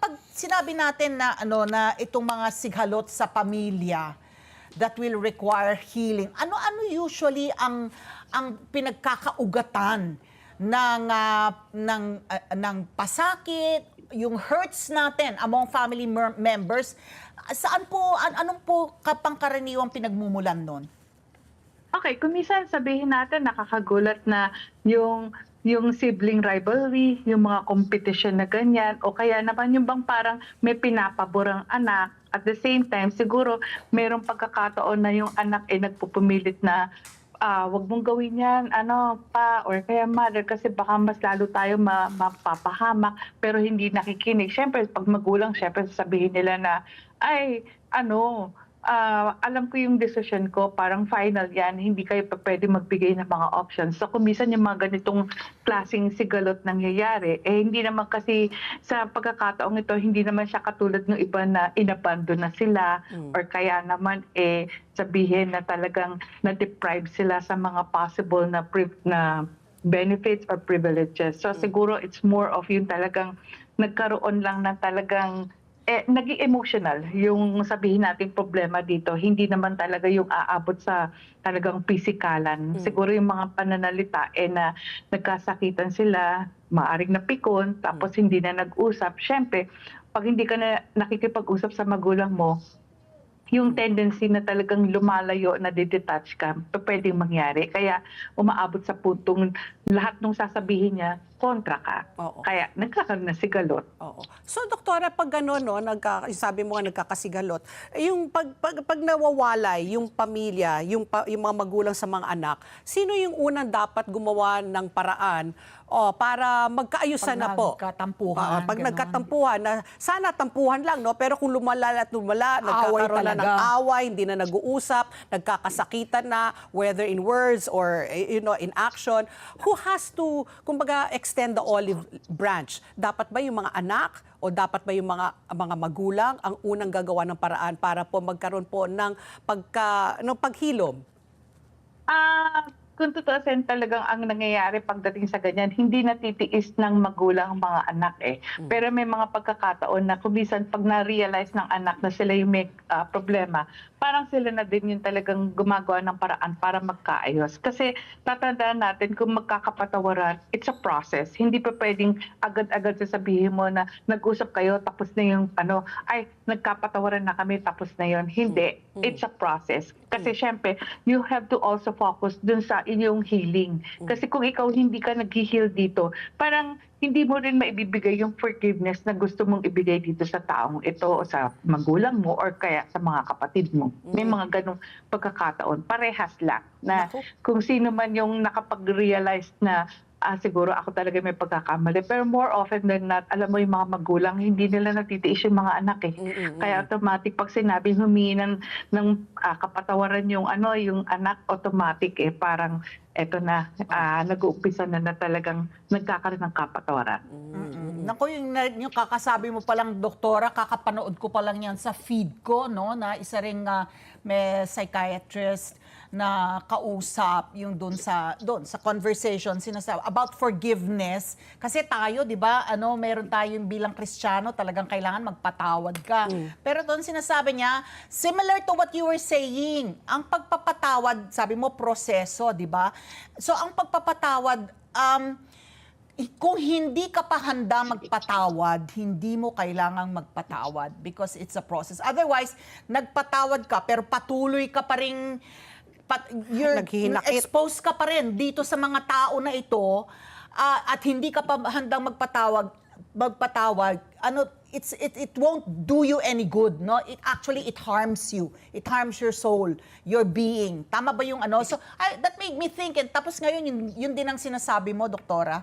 kapag sinabi natin na na itong mga sighalot sa pamilya that will require healing, ano usually ang pinagkakaugatan ng pasakit, yung hurts natin among family members? Anong po kapangkaraniwang pinagmumulan nun? Okay, kung minsan sabihin natin nakakagulat na yung sibling rivalry, yung mga competition na ganyan, o kaya naman yung bang parang may pinapaborang anak. At the same time, siguro mayroong pagkakataon na yung anak ay nagpupumilit na wag mong gawin yan, pa, or kaya mother, kasi baka mas lalo tayo mapapahamak, pero hindi nakikinig. Siyempre, pag magulang, siyempre sasabihin nila na, ay, alam ko yung decision ko, parang final yan, hindi kayo pa pwede magbigay ng mga options. So kung minsan yung mga ganitong klaseng sigalot nangyayari, hindi naman kasi sa pagkakataong ito, hindi naman siya katulad ng iba na inabandon na sila, or kaya naman sabihin na talagang na-deprive sila sa mga possible na benefits or privileges. So siguro it's more of yung talagang nagkaroon lang ng talagang naging emotional yung sabihin natin problema dito. Hindi naman talaga yung aabot sa talagang pisikalan. Siguro yung mga pananalita na nagkasakitan sila, maaring napikon, tapos hindi na nag-usap. Siyempre, pag hindi ka na nakikipag-usap sa magulang mo, yung tendency na talagang lumalayo, na detach ka, pwedeng mangyari. Kaya umaabot sa puntong lahat ng sasabihin niya, kontra ka. Oo. Kaya nagkakaroon na sigalot. Oo. So, doktora, pag gano'n, sabi mo nga nagkakasigalot, yung pag nawawalay yung pamilya, yung mga magulang sa mga anak, sino yung unang dapat gumawa ng paraan para magkaayusan na po? Nagkatampuhan, Pag ganon. nagkatampuhan, na sana tampuhan lang, no? Pero kung lumala at lumala, nagkakaroon na ng away, hindi na nag-uusap, nagkakasakitan na, whether in words or in action, who has to, kumbaga, extend the olive branch? Dapat ba yung mga anak o dapat ba yung mga magulang ang unang gagawa ng paraan para po magkaroon po ng paghilom? Kung tutuusin, talagang ang nangyayari pagdating sa ganyan, hindi natitiis ng magulang ang mga anak Pero may mga pagkakataon na kumisan pag na-realize ng anak na sila yung may problema, parang sila na din yung talagang gumagawa ng paraan para magkaayos. Kasi tatandaan natin, kung magkakapatawaran, it's a process. Hindi pa pwedeng agad-agad sasabihin mo na nag-usap kayo, tapos na yung nagkapatawaran na kami, tapos na yun. Hindi. It's a process. Kasi syempre, you have to also focus dun sa inyong healing. Kasi kung ikaw hindi ka nag-heal dito, parang hindi mo rin maibibigay yung forgiveness na gusto mong ibigay dito sa taong ito, o sa magulang mo, or kaya sa mga kapatid mo. May mga ganong pagkakataon. Parehas lang na kung sino man yung nakapag-realize na siguro ako talaga may pagkakamali. Pero more often than not, alam mo yung mga magulang, hindi nila natitiis yung mga anak Kaya automatic, pag sinabing humingi ng kapatawaran yung anak, automatic parang eto na, nag-uumpisa na talagang nagkakaroon ng kapatawaran. Naku, yung kakasabi mo palang, doktora, kakapanood ko pa lang yan sa feed ko, no, na isa ring may psychiatrist na kausap yung doon sa conversation sinasabi about forgiveness, kasi tayo, 'di ba, meron tayong bilang Kristiyano, talagang kailangan magpatawad ka. Pero doon sinasabi niya, similar to what you were saying, ang pagpapatawad, sabi mo proseso, 'di ba? So ang pagpapatawad, kung hindi ka pa handa magpatawad, hindi mo kailangang magpatawad because it's a process. Otherwise, nagpatawad ka pero patuloy ka pa ring exposed ka pa rin dito sa mga tao na ito, at hindi ka pa handang magpatawad, it won't do you any good, no? It harms you. It harms your soul, your being. Tama ba yung So that made me think, and tapos ngayon yun din ang sinasabi mo, doktora?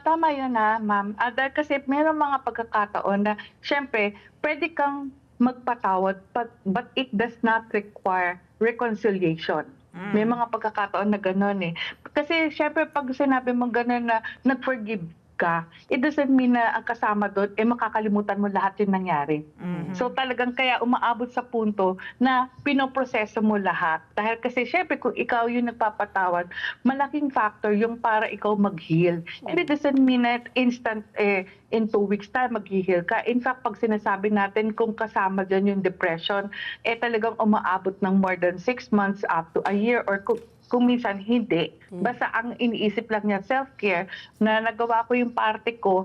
Tama yun ma'am. Dahil kasi mayroong mga pagkakataon na syempre pwede kang magpatawad, but it does not require reconciliation. May mga pagkakataon na gano'n Kasi syempre pag sinabi mo gano'n na nag-forgive, ka, it doesn't mean na ang kasama doon, makakalimutan mo lahat yung nangyari. So talagang kaya umaabot sa punto na pinoproseso mo lahat. Dahil kasi syempre kung ikaw yung nagpapatawad, malaking factor yung para ikaw mag-heal. And it doesn't mean that instant in 2 weeks time mag-heal ka. In fact, pag sinasabi natin kung kasama dyan yung depression, talagang umaabot ng more than 6 months up to a year, or kung minsan hindi. Basta ang iniisip lang niya, self-care, na nagawa ko yung parte ko,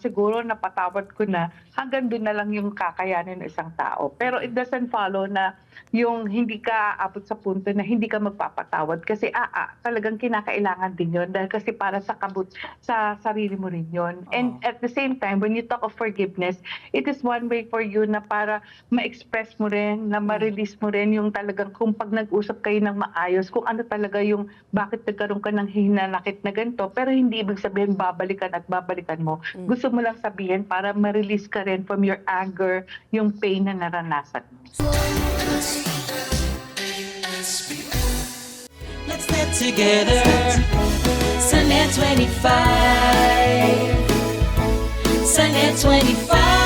siguro napatawad ko na, hanggang doon na lang yung kakayanin ng isang tao. Pero it doesn't follow na yung hindi ka abot sa punto na hindi ka magpapatawad. Kasi talagang kinakailangan din yun. Dahil kasi para sa sarili mo rin yun. And at the same time, when you talk of forgiveness, it is one way for you na para ma-express mo rin, na ma-release mo rin yung talagang kung pag nag-usap kayo ng maayos, kung ano talaga yung bakit nagkaroon ka ng hinanakit na ganito, pero hindi ibig sabihin babalikan at babalikan mo. Gusto mo lang sabihin para ma-release ka rin from your anger, yung pain na naranasan mo. Let's get together. Sunday 25. Sunday 25.